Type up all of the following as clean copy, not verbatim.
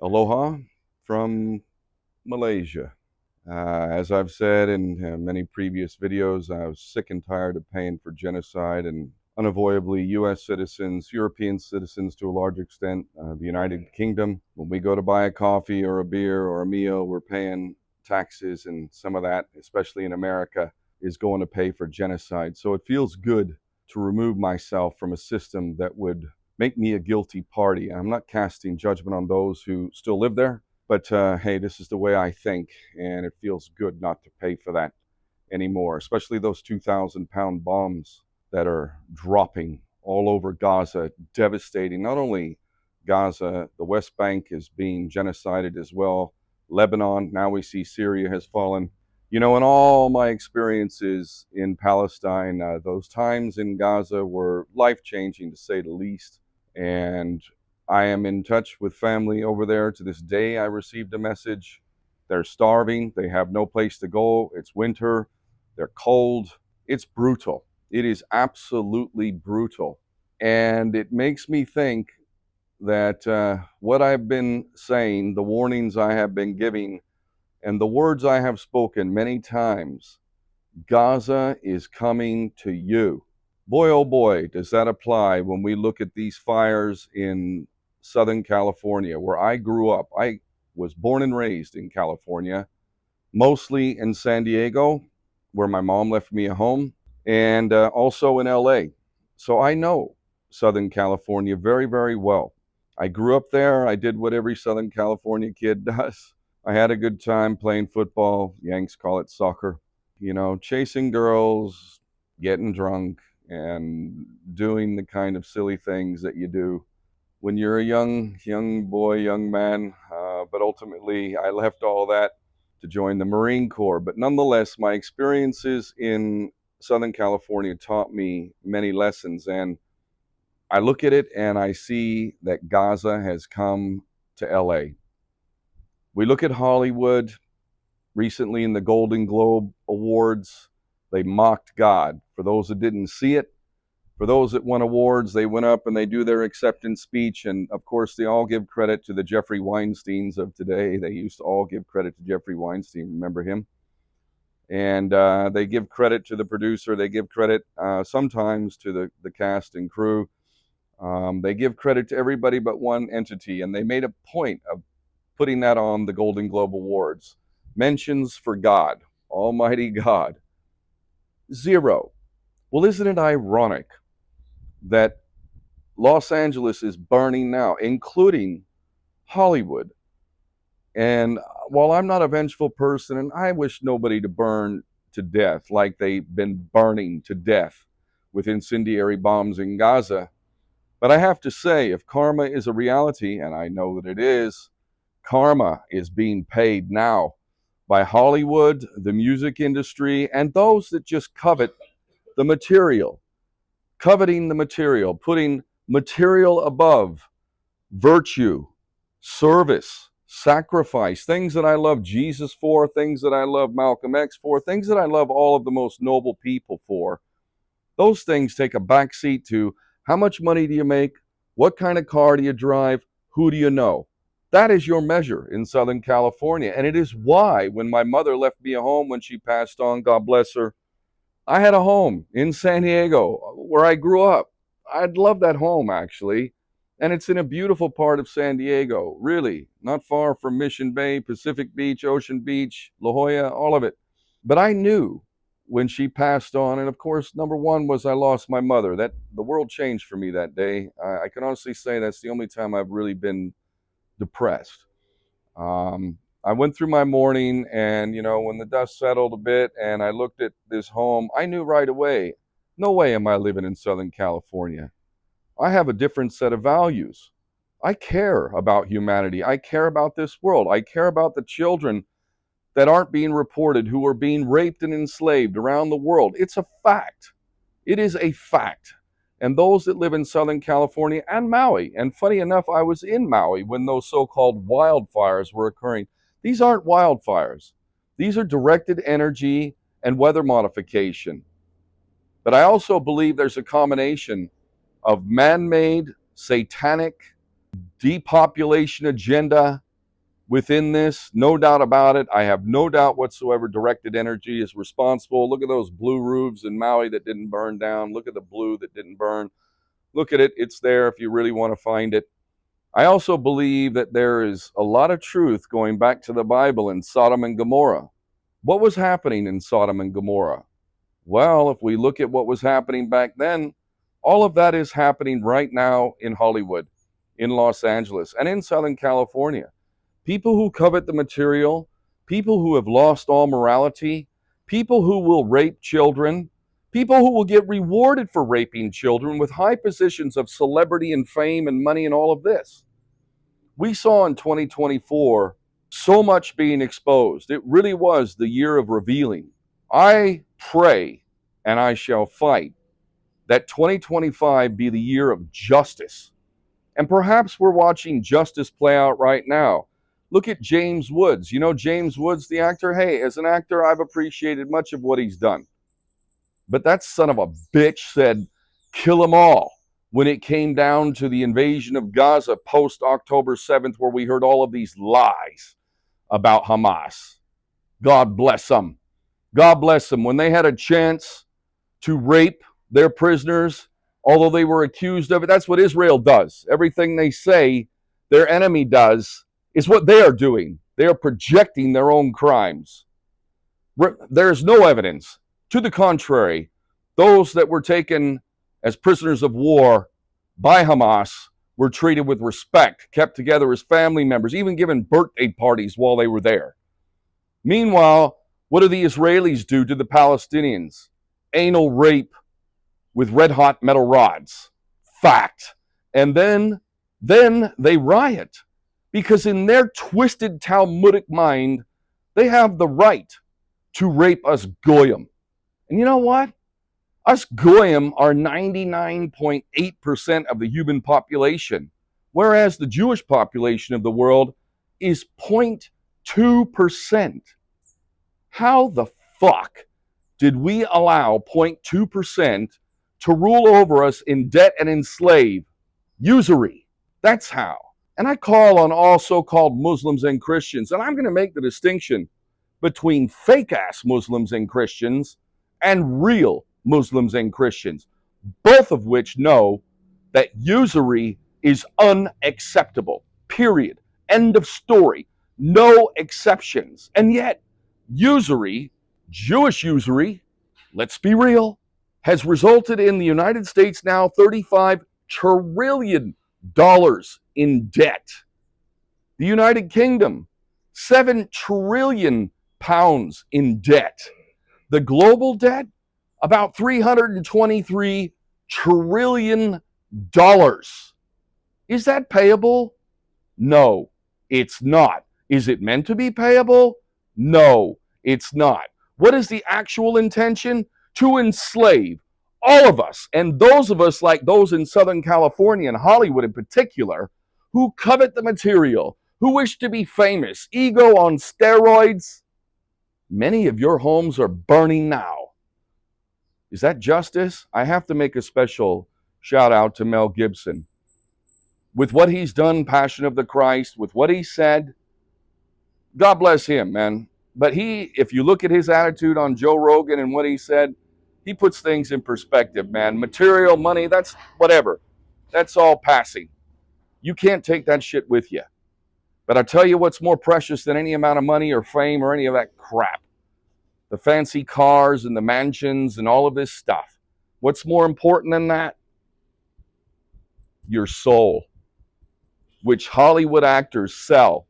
Aloha from Malaysia. As I've said in many previous videos, I was sick and tired of paying for genocide and unavoidably U.S. citizens, European citizens to a large extent, the United Kingdom. When we go to buy a coffee or a beer or a meal, we're paying taxes, and some of that, especially in America, is going to pay for genocide. So it feels good to remove myself from a system that would make me a guilty party. I'm not casting judgment on those who still live there, but hey, this is the way I think, and it feels good not to pay for that anymore, especially those 2,000-pound bombs that are dropping all over Gaza, devastating. Not only Gaza, the West Bank is being genocided as well. Lebanon, now we see Syria has fallen. You know, in all my experiences in Palestine, those times in Gaza were life-changing, to say the least. And I am in touch with family over there. To this day, I received a message. They're starving. They have no place to go. It's winter. They're cold. It's brutal. It is absolutely brutal. And it makes me think that what I've been saying, the warnings I have been giving, and the words I have spoken many times, Gaza is coming to you. Boy, oh boy, does that apply when we look at these fires in Southern California, where I grew up. I was born and raised in California, mostly in San Diego, where my mom left me a home, and also in LA. So I know Southern California very, very well. I grew up there. I did what every Southern California kid does. I had a good time playing football. Yanks call it soccer. You know, chasing girls, getting drunk, and doing the kind of silly things that you do when you're a young boy, young man. But ultimately, I left all that to join the Marine Corps. But nonetheless, my experiences in Southern California taught me many lessons. And I look at it and I see that Gaza has come to LA. We look at Hollywood. Recently in the Golden Globe Awards, they mocked God. For those that didn't see it, for those that won awards, they went up and they do their acceptance speech. And of course, they all give credit to the Jeffrey Weinsteins of today. They used to all give credit to Jeffrey Weinstein. Remember him? And they give credit to the producer. They give credit sometimes to the cast and crew. They give credit to everybody but one entity. And they made a point of putting that on the Golden Globe Awards. Mentions for God, Almighty God. Zero. Well, isn't it ironic that Los Angeles is burning now, including Hollywood? And while I'm not a vengeful person, and I wish nobody to burn to death like they've been burning to death with incendiary bombs in Gaza, but I have to say, if karma is a reality, and I know that it is, karma is being paid now by Hollywood, the music industry, and those that just covet the material, coveting the material, putting material above virtue, service, sacrifice, things that I love Jesus for, things that I love Malcolm X for, things that I love all of the most noble people for. Those things take a backseat to how much money do you make, what kind of car do you drive, who do you know? That is your measure in Southern California. And it is why when my mother left me a home when she passed on, God bless her, I had a home in San Diego where I grew up. I'd love that home, actually. And it's in a beautiful part of San Diego, really, not far from Mission Bay, Pacific Beach, Ocean Beach, La Jolla, all of it. But I knew when she passed on, and of course, number one was I lost my mother. That the world changed for me that day. I can honestly say that's the only time I've really been depressed. I went through my morning, and you know, when the dust settled a bit and I looked at this home, I knew right away, no way am I living in Southern California. I have a different set of values. I care about humanity. I care about this world. I care about the children that aren't being reported, who are being raped and enslaved around the world. It's a fact. It is a fact. And those that live in Southern California and Maui, and funny enough, I was in Maui when those so-called wildfires were occurring. These aren't wildfires. These are directed energy and weather modification. But I also believe there's a combination of man-made, satanic, depopulation agenda, within this, no doubt about it. I have no doubt whatsoever directed energy is responsible. Look at those blue roofs in Maui that didn't burn down. Look at the blue that didn't burn. Look at it. It's there if you really want to find it. I also believe that there is a lot of truth going back to the Bible in Sodom and Gomorrah. What was happening in Sodom and Gomorrah? Well, if we look at what was happening back then, all of that is happening right now in Hollywood, in Los Angeles, and in Southern California. People who covet the material, people who have lost all morality, people who will rape children, people who will get rewarded for raping children with high positions of celebrity and fame and money and all of this. We saw in 2024 so much being exposed. It really was the year of revealing. I pray, and I shall fight, that 2025 be the year of justice. And perhaps we're watching justice play out right now. Look at James Woods. You know James Woods, the actor? Hey, as an actor, I've appreciated much of what he's done. But that son of a bitch said, kill them all, when it came down to the invasion of Gaza post-October 7th, where we heard all of these lies about Hamas. God bless them. God bless them. When they had a chance to rape their prisoners, although they were accused of it, that's what Israel does. Everything they say their enemy does is what they are doing. They are projecting their own crimes. There's no evidence. To the contrary, those that were taken as prisoners of war by Hamas were treated with respect, kept together as family members, even given birthday parties while they were there. Meanwhile, what do the Israelis do to the Palestinians? Anal rape with red-hot metal rods. Fact. And then they riot, because in their twisted Talmudic mind, they have the right to rape us goyim. And you know what? Us goyim are 99.8% of the human population, whereas the Jewish population of the world is 0.2%. How the fuck did we allow 0.2% to rule over us in debt and enslave? Usury. That's how. And I call on all so-called Muslims and Christians, and I'm going to make the distinction between fake-ass Muslims and Christians and real Muslims and Christians, both of which know that usury is unacceptable. Period. End of story. No exceptions. And yet, usury, Jewish usury, let's be real, has resulted in the United States now $35 trillion in debt. The United Kingdom, £7 trillion in debt. The global debt, about $323 trillion. Is that payable? No, it's not. Is it meant to be payable? No, it's not. What is the actual intention? To enslave all of us, and those of us like those in Southern California and Hollywood in particular, who covet the material, who wish to be famous, ego on steroids. Many of your homes are burning now. Is that justice? I have to make a special shout out to Mel Gibson. With what he's done, Passion of the Christ, with what he said, God bless him, man. But if you look at his attitude on Joe Rogan and what he said, he puts things in perspective, man. Material, money, that's whatever. That's all passing. You can't take that shit with you. But I tell you what's more precious than any amount of money or fame or any of that crap. The fancy cars and the mansions and all of this stuff. What's more important than that? Your soul, which Hollywood actors sell.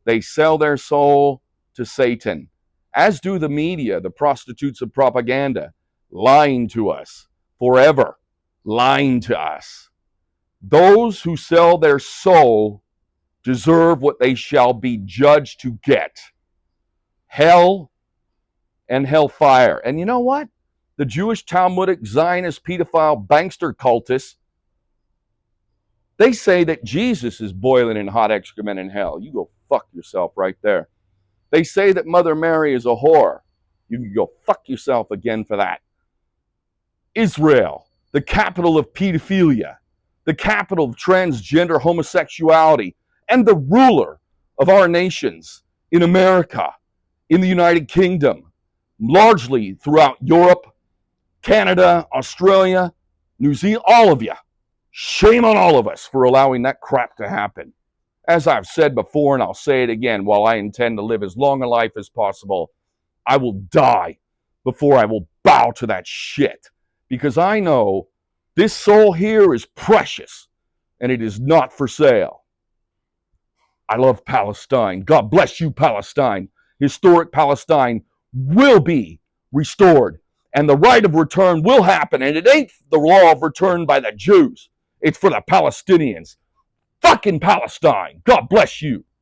They sell their soul to Satan, as do the media, the prostitutes of propaganda, lying to us forever, lying to us. Those who sell their soul deserve what they shall be judged to get. Hell and hellfire. And you know what? The Jewish Talmudic Zionist pedophile bankster cultists, they say that Jesus is boiling in hot excrement in hell. You go fuck yourself right there. They say that Mother Mary is a whore. You can go fuck yourself again for that. Israel, the capital of pedophilia, the capital of transgender homosexuality, and the ruler of our nations in America, in the United Kingdom, largely throughout Europe, Canada, Australia, New Zealand, all of you. Shame on all of us for allowing that crap to happen. As I've said before, and I'll say it again, while I intend to live as long a life as possible, I will die before I will bow to that shit. Because I know this soul here is precious, and it is not for sale. I love Palestine. God bless you, Palestine. Historic Palestine will be restored, and the right of return will happen, and it ain't the law of return by the Jews. It's for the Palestinians. Fucking Palestine. God bless you.